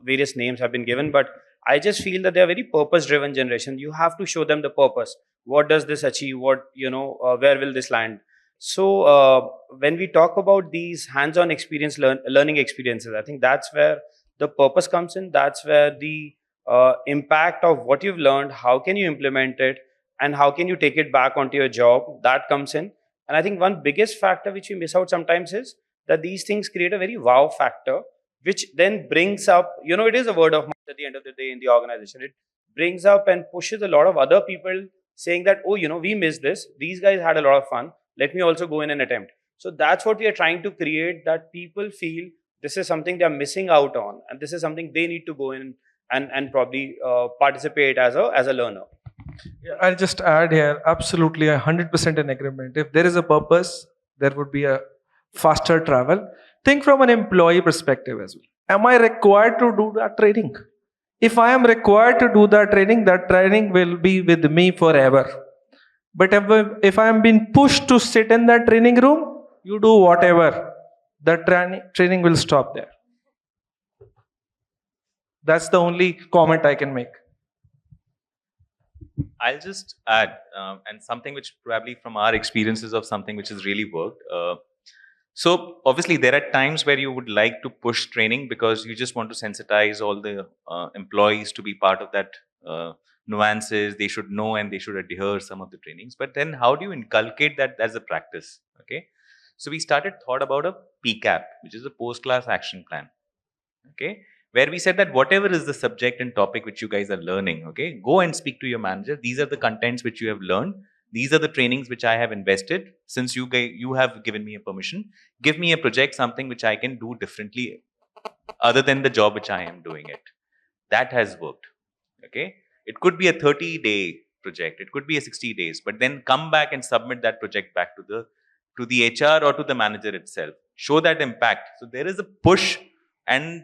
various names have been given, but I just feel that they are very purpose driven generation. You have to show them the purpose. What does this achieve? What where will this land? So when we talk about these hands-on experience learning experiences, I think that's where the purpose comes in. That's where the impact of what you've learned, how can you implement it, and how can you take it back onto your job, that comes in. And I think one biggest factor which we miss out sometimes is that these things create a very wow factor, which then brings up, it is a word of mouth at the end of the day in the organization. It brings up and pushes a lot of other people saying that, oh, we missed this. These guys had a lot of fun. Let me also go in and attempt. So that's what we are trying to create, that people feel this is something they're missing out on, and this is something they need to go in and probably participate as a learner. Yeah, I'll just add here, absolutely 100% in agreement. If there is a purpose, there would be a faster travel. Think from an employee perspective as well. Am I required to do that training? If I am required to do that training will be with me forever. But if I am being pushed to sit in that training room, you do whatever, the training will stop there. That's the only comment I can make. I'll just add, and something which probably from our experiences of something which has really worked. So obviously there are times where you would like to push training because you just want to sensitize all the employees to be part of that nuances. They should know and they should adhere some of the trainings. But then how do you inculcate that as a practice? Okay. So we thought about a PCAP, which is a post-class action plan. Okay. Where we said that whatever is the subject and topic which you guys are learning, okay, go and speak to your manager. These are the contents which you have learned. These are the trainings which I have invested. Since you have given me a permission, give me a project, something which I can do differently other than the job which I am doing it. That has worked. Okay. It could be a 30-day project. It could be a 60 days, but then come back and submit that project back to the HR or to the manager itself. Show that impact. So there is a push and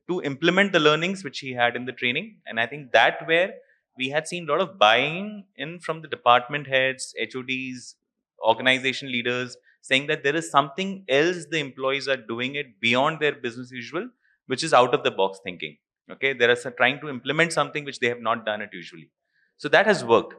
to implement the learnings which he had in the training. And I think that where we had seen a lot of buying in from the department heads, HODs, organization leaders, saying that there is something else the employees are doing it beyond their business usual, which is out of the box thinking. Okay, they are trying to implement something which they have not done it usually. So that has worked.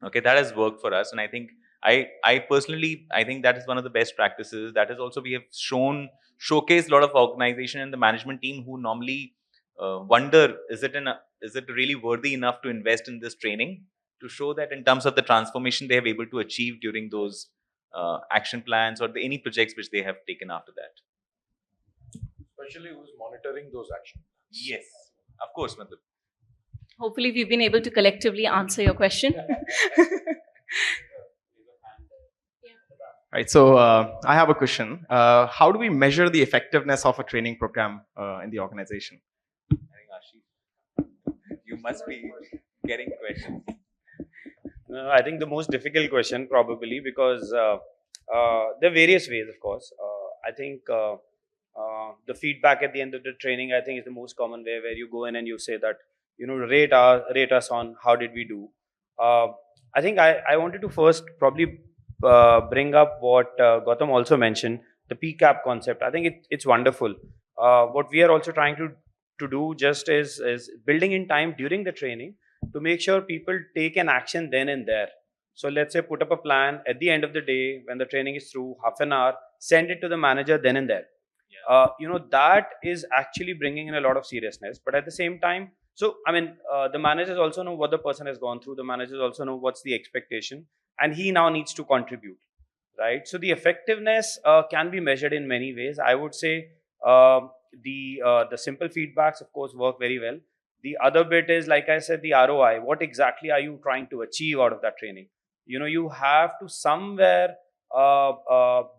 Okay, that has worked for us. And I think I personally, I think that is one of the best practices. That is also, we have showcased a lot of organization and the management team who normally wonder, is it really worthy enough to invest in this training, to show that in terms of the transformation they have able to achieve during those action plans or any projects which they have taken after that. Especially who's monitoring those actions. Yes, of course, Madhu. Hopefully, we've been able to collectively answer your question. Right. So I have a question. How do we measure the effectiveness of a training program in the organization? I think Ashish, you must be getting questions. I think the most difficult question probably, because there are various ways, of course. I think the feedback at the end of the training, I think, is the most common way, where you go in and you say that, rate us on how did we do. I think I wanted to first probably bring up what Gautam also mentioned, the PCAP concept. I think it's wonderful. What we are also trying to do just is building in time during the training to make sure people take an action then and there. So let's say put up a plan at the end of the day when the training is through, half an hour, send it to the manager then and there. Yeah. That is actually bringing in a lot of seriousness. But at the same time, so I mean, the managers also know what the person has gone through. The managers also know what's the expectation, and he now needs to contribute, right? So the effectiveness can be measured in many ways. I would say the simple feedbacks, of course, work very well. The other bit is, like I said, the ROI. What exactly are you trying to achieve out of that training? You have to somewhere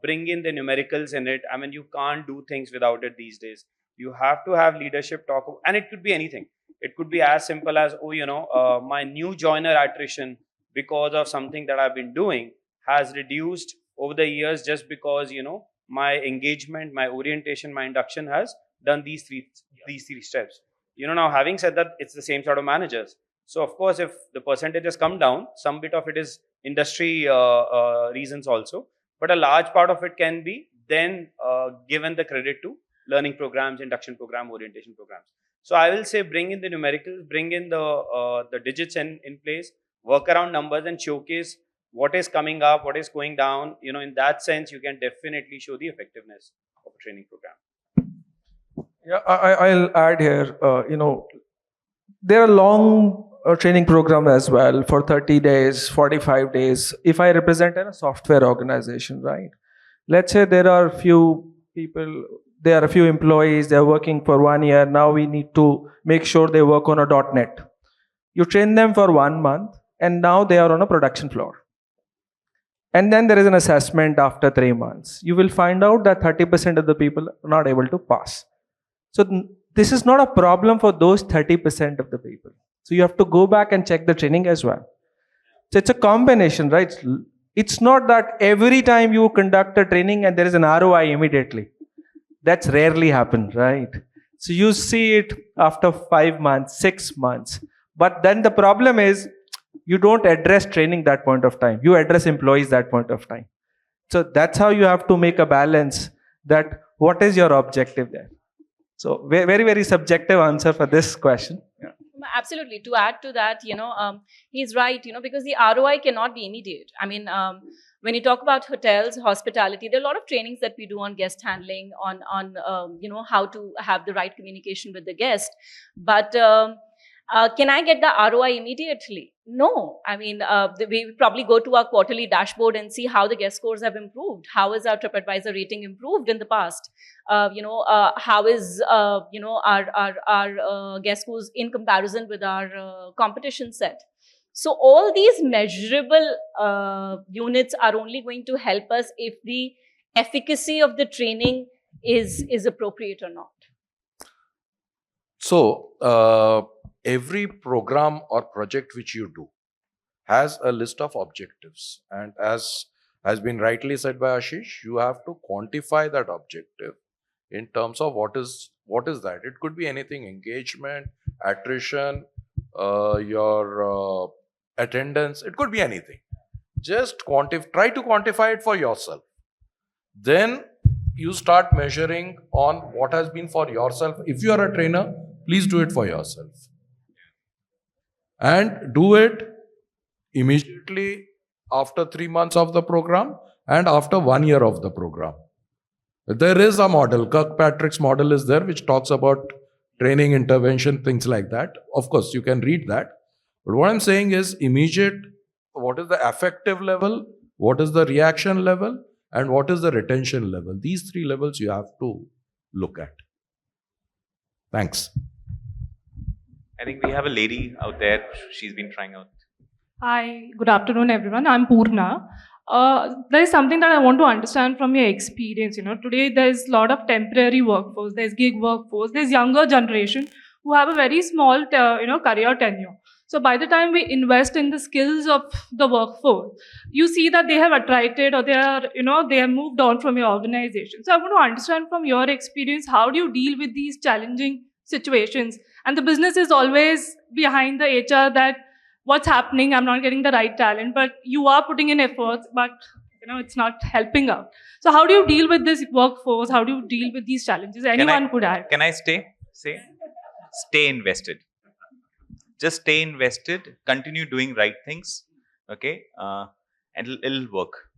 bring in the numericals in it. I mean, you can't do things without it these days. You have to have leadership talk, and it could be anything. It could be as simple as, my new joiner attrition because of something that I've been doing has reduced over the years just because, my engagement, my orientation, my induction has done these three steps. Now having said that, it's the same sort of managers. So of course, if the percentage has come down, some bit of it is industry reasons also, but a large part of it can be then given the credit to learning programs, induction program, orientation programs. So I will say, bring in the numericals, bring in the digits in place, work around numbers and showcase what is coming up, what is going down. In that sense, you can definitely show the effectiveness of a training program. Yeah, I'll add here, there are long training program as well for 30 days, 45 days. If I represent a software organization, right? Let's say there are a few people, there are a few employees, they're working for 1 year. Now we need to make sure they work on a .NET. You train them for 1 month and now they are on a production floor. And then there is an assessment after 3 months. You will find out that 30% of the people are not able to pass. So this is not a problem for those 30% of the people. So you have to go back and check the training as well. So it's a combination, right? It's not that every time you conduct a training and there is an ROI immediately. That's rarely happened, right? So you see it after 5 months, 6 months. But then the problem is you don't address training that point of time. You address employees that point of time. So that's how you have to make a balance, that what is your objective there. So very, very subjective answer for this question. Yeah. Absolutely. To add to that, he's right, because the ROI cannot be immediate. I mean, when you talk about hotels, hospitality, there are a lot of trainings that we do on guest handling, on how to have the right communication with the guest. But can I get the ROI immediately? No. I mean, we probably go to our quarterly dashboard and see how the guest scores have improved. How is our TripAdvisor rating improved in the past? How is our guest scores in comparison with our competition set? So all these measurable units are only going to help us if the efficacy of the training is appropriate or not. So, every program or project which you do has a list of objectives. And as has been rightly said by Ashish, you have to quantify that objective in terms of what is that. It could be anything: engagement, attrition, your attendance. It could be anything. Just try to quantify it for yourself. Then you start measuring on what has been for yourself. If you are a trainer, please do it for yourself. And do it immediately after 3 months of the program and after 1 year of the program. There is a model, Kirkpatrick's model is there, which talks about training, intervention, things like that. Of course, you can read that. But what I'm saying is immediate, what is the affective level, what is the reaction level, and what is the retention level. These 3 levels you have to look at. Thanks. I think we have a lady out there. She's been trying out. Hi, good afternoon, everyone. I'm Purna. There is something that I want to understand from your experience. Today there's a lot of temporary workforce, there's gig workforce, there's younger generation who have a very small, career tenure. So by the time we invest in the skills of the workforce, you see that they have attrited or they have moved on from your organization. So I want to understand from your experience, how do you deal with these challenging situations? And the business is always behind the HR that what's happening, I'm not getting the right talent, but you are putting in efforts, but it's not helping out. So how do you deal with this workforce? How do you deal with these challenges? Anyone could add. Can I stay invested? Just stay invested, continue doing right things, okay? And it'll work,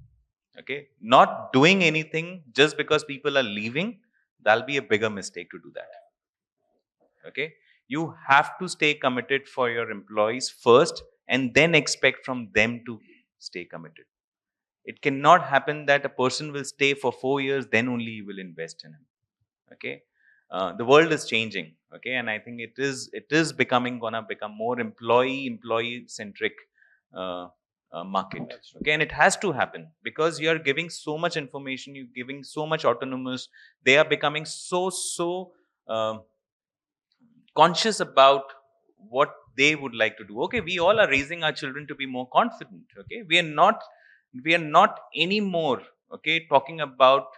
okay? Not doing anything just because people are leaving, that'll be a bigger mistake to do that, okay? You have to stay committed for your employees first and then expect from them to stay committed. It cannot happen that a person will stay for 4 years, then only you will invest in him, okay? The world is changing, okay, and I think it is gonna become more employee centric market, okay, and it has to happen because you are giving so much information, you're giving so much autonomous. They are becoming so conscious about what they would like to do. Okay, we all are raising our children to be more confident. Okay, we are not anymore, okay, talking about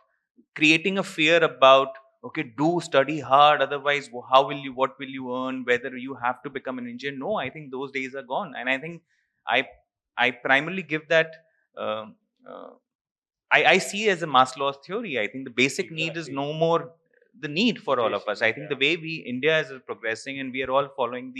creating a fear about, okay, do study hard, otherwise what will you earn, whether you have to become an engineer. No, I think those days are gone. And I think I primarily give that I see as a Maslow's theory. I think the basic need is no more the need for all of us. I think the way India is progressing and we are all following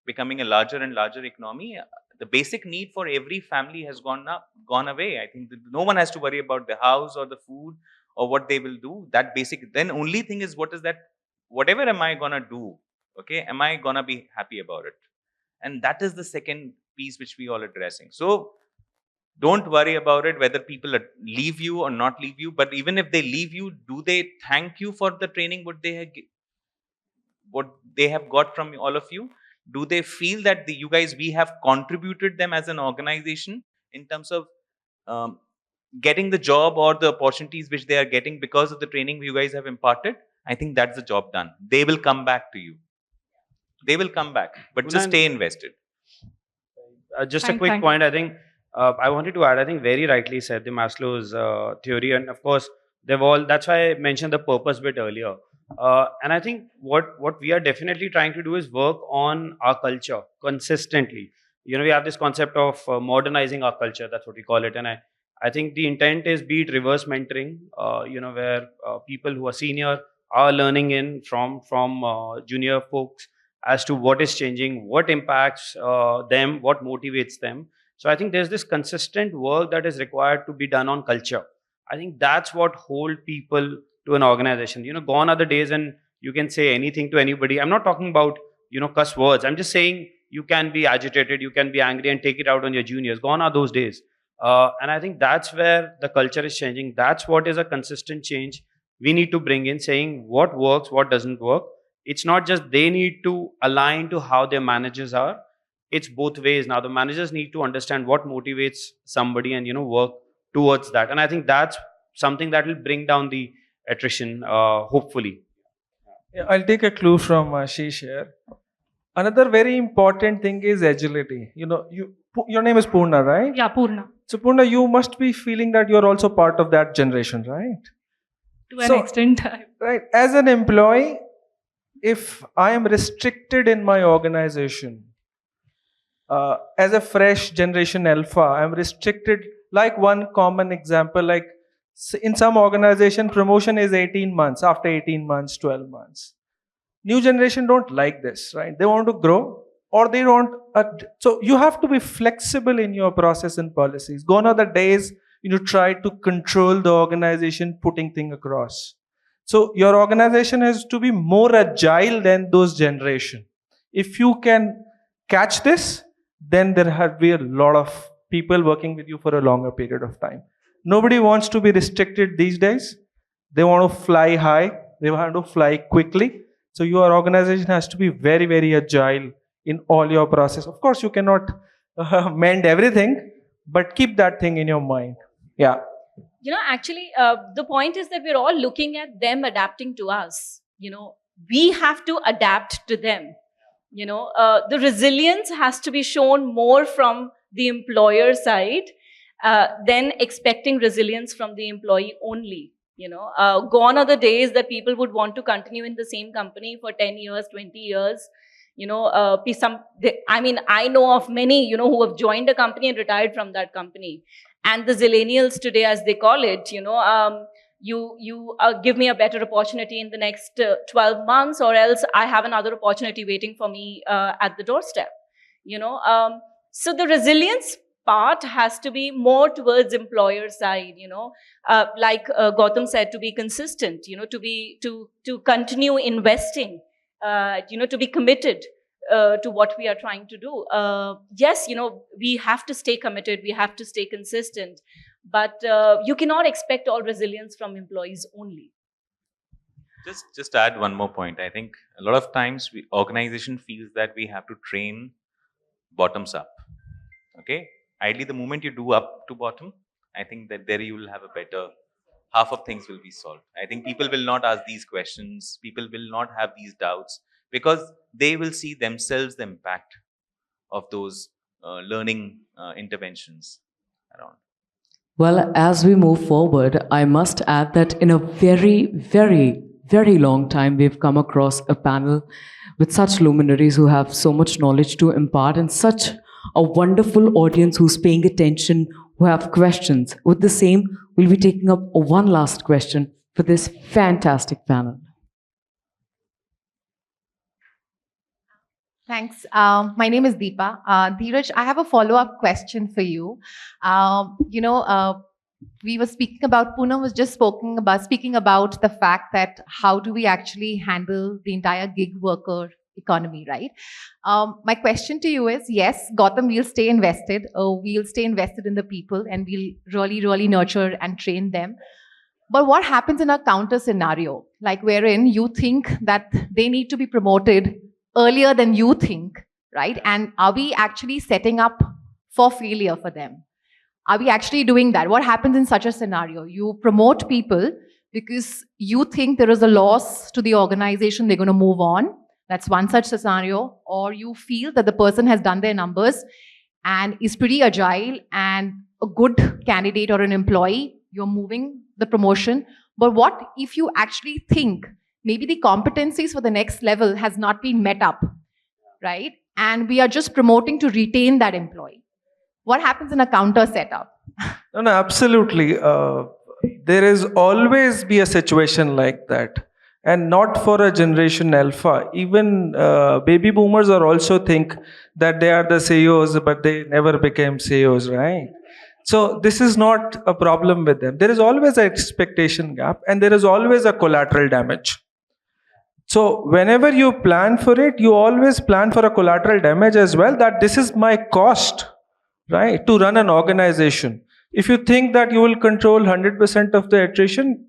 becoming a larger and larger economy, the basic need for every family has gone away. I think that no one has to worry about the house or the food or what they will do. That basic, then only thing is whatever am I gonna do? Okay, am I gonna be happy about it? And that is the second piece which we all are addressing. So don't worry about it, whether people leave you or not leave you. But even if they leave you, do they thank you for the training what they have got from all of you? Do they feel that you guys, we have contributed them as an organization in terms of getting the job or the opportunities which they are getting because of the training you guys have imparted? I think that's the job done. They will come back to you. They will come back, but just stay invested. Just a Thank quick you. point. I think I wanted to add. I think very rightly said the Maslow's theory, and of course they've all. That's why I mentioned the purpose bit earlier. And I think what we are definitely trying to do is work on our culture consistently. We have this concept of modernizing our culture. That's what we call it. And I think the intent is be it reverse mentoring. Where people who are senior are learning in from junior folks as to what is changing, what impacts them, what motivates them. So I think there's this consistent work that is required to be done on culture. I think that's what hold people to an organization. Gone are the days when you can say anything to anybody. I'm not talking about cuss words. I'm just saying you can be agitated, you can be angry, and take it out on your juniors. Gone are those days. And I think that's where the culture is changing. That's what is a consistent change we need to bring in, saying what works, what doesn't work. It's not just they need to align to how their managers are. It's both ways. Now the managers need to understand what motivates somebody and work towards that. And I think that's something that will bring down the attrition, hopefully. Yeah, I'll take a clue from Ashish here. Another very important thing is agility. Your name is Purna, right? Yeah, Purna. So Purna, you must be feeling that you're also part of that generation, right? To an extent. Right. As an employee, if I am restricted in my organization, as a fresh generation alpha, I'm restricted. Like one common example, like in some organization, promotion is 18 months, after 18 months, 12 months. New generation don't like this, right? They want to grow, or they don't. So you have to be flexible in your process and policies. Gone are the days try to control the organization, putting thing across. So your organization has to be more agile than those generation. If you can catch this, then there have be a lot of people working with you for a longer period of time. Nobody wants to be restricted these days. They want to fly high. They want to fly quickly. So your organization has to be very, very agile in all your process. Of course, you cannot mend everything, but keep that thing in your mind. Yeah. Actually, the point is that we're all looking at them adapting to us. We have to adapt to them. The resilience has to be shown more from the employer side than expecting resilience from the employee only. Gone are the days that people would want to continue in the same company for 10 years, 20 years. I know of many, who have joined a company and retired from that company. And the zillennials today, as they call it, you give me a better opportunity in the next 12 months, or else I have another opportunity waiting for me at the doorstep. So the resilience part has to be more towards employer side. Like Gautam said, to be consistent. To continue investing. To be committed to what we are trying to do. Yes, we have to stay committed, we have to stay consistent, but you cannot expect all resilience from employees only. Just add one more point. I think a lot of times organization feels that we have to train bottoms up. Okay, ideally the moment you do up to bottom, I think that there you will have a better half of things will be solved. I think people will not ask these questions. People will not have these doubts because they will see themselves the impact of those learning interventions around. Well, as we move forward, I must add that in a very, very, very long time, we've come across a panel with such luminaries who have so much knowledge to impart and such a wonderful audience who's paying attention, who have questions. With the same, we'll be taking up one last question for this fantastic panel. Thanks. My name is Deepa. Dheeraj, I have a follow-up question for you. We were speaking about, Poonam was just speaking about the fact that how do we actually handle the entire gig worker economy, right? My question to you is, yes, Gautam, we'll stay invested. We'll stay invested in the people and we'll really, really nurture and train them. But what happens in a counter scenario, like wherein you think that they need to be promoted earlier than you think, right? And are we actually setting up for failure for them? Are we actually doing that? What happens in such a scenario? You promote people because you think there is a loss to the organization, they're going to move on. That's one such scenario. Or you feel that the person has done their numbers and is pretty agile and a good candidate or an employee, you're moving the promotion. But what if you actually think maybe the competencies for the next level has not been met up, right? And we are just promoting to retain that employee. What happens in a counter setup? No, absolutely. There is always be a situation like that, and not for a generation alpha. Even baby boomers are also think that they are the CEOs, but they never became CEOs, right? So this is not a problem with them. There is always an expectation gap, and there is always a collateral damage. So whenever you plan for it, you always plan for a collateral damage as well, that this is my cost, right, to run an organization. If you think that you will control 100% of the attrition,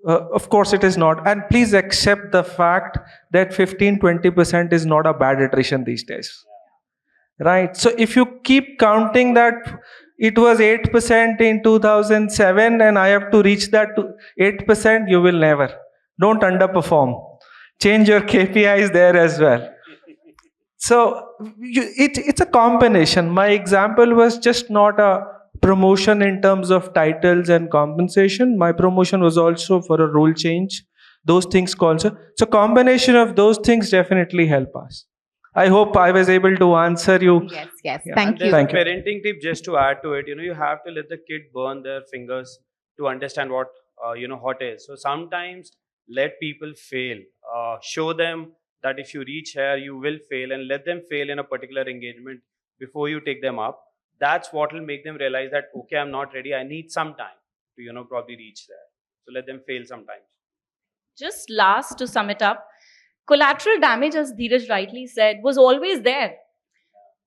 of course it is not. And please accept the fact that 15-20% is not a bad attrition these days, right? So if you keep counting that it was 8% in 2007 and I have to reach that to 8%, you will never. Don't underperform. Change your KPIs there as well. So it's a combination. My example was just not a promotion in terms of titles and compensation. My promotion was also for a role change. Those things also. So combination of those things definitely help us. I hope I was able to answer you. Yes, yes. Yeah. Thank you. Thank you. Parenting tip just to add to it, you have to let the kid burn their fingers to understand what hot is. So sometimes let people fail. Show them that if you reach here, you will fail, and let them fail in a particular engagement before you take them up. That's what will make them realize that, okay, I'm not ready. I need some time to, probably reach there. So let them fail sometimes. Just last, to sum it up, collateral damage, as Dheeraj rightly said, was always there.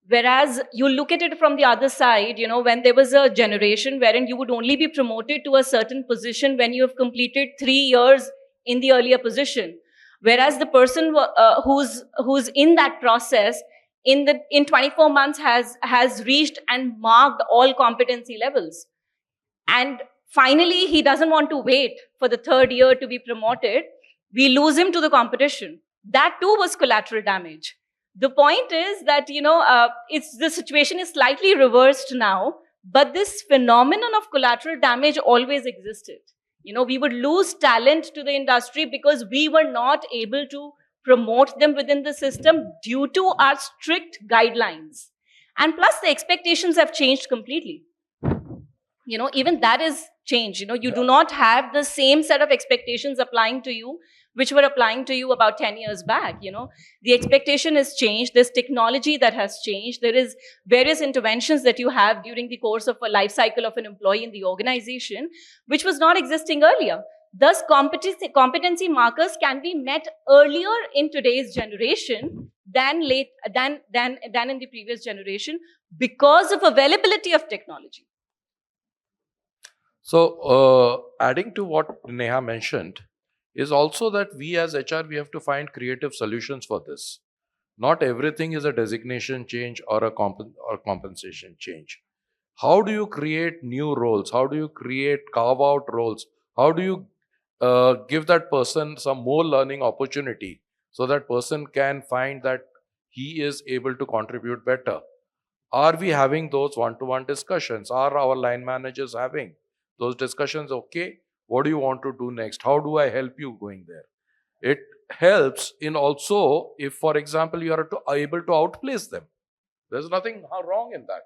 Whereas you look at it from the other side, when there was a generation wherein you would only be promoted to a certain position when you have completed 3 years in the earlier position. Whereas the person who's in that process in 24 months has reached and marked all competency levels. And finally, he doesn't want to wait for the 3rd year to be promoted. We lose him to the competition. That too was collateral damage. The point is that, the situation is slightly reversed now, but this phenomenon of collateral damage always existed. We would lose talent to the industry because we were not able to promote them within the system due to our strict guidelines. And plus, the expectations have changed completely. Even that is changed. You do not have the same set of expectations applying to you which were applying to you about 10 years back. The expectation has changed. There's technology that has changed. There is various interventions that you have during the course of a life cycle of an employee in the organization, which was not existing earlier. Thus, competency markers can be met earlier in today's generation than in the previous generation because of availability of technology. So, adding to what Neha mentioned, is also that we as HR, we have to find creative solutions for this. Not everything is a designation change or a compensation change. How do you create new roles? How do you carve out roles? How do you give that person some more learning opportunity so that person can find that he is able to contribute better? Are we having those one-to-one discussions? Are our line managers having those discussions? Okay, what do you want to do next? How do I help you going there? It helps in also if, for example, you are able to outplace them. There's nothing wrong in that.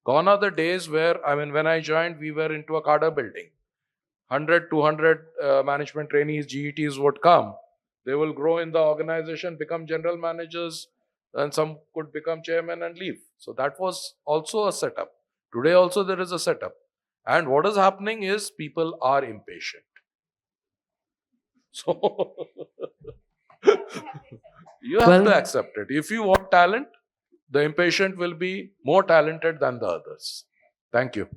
Gone are the days where, when I joined, we were into a cadre building. 100, 200 management trainees, GETs would come. They will grow in the organization, become general managers, and some could become chairman and leave. So that was also a setup. Today also there is a setup. And what is happening is people are impatient. So you have to accept it. If you want talent, the impatient will be more talented than the others. Thank you.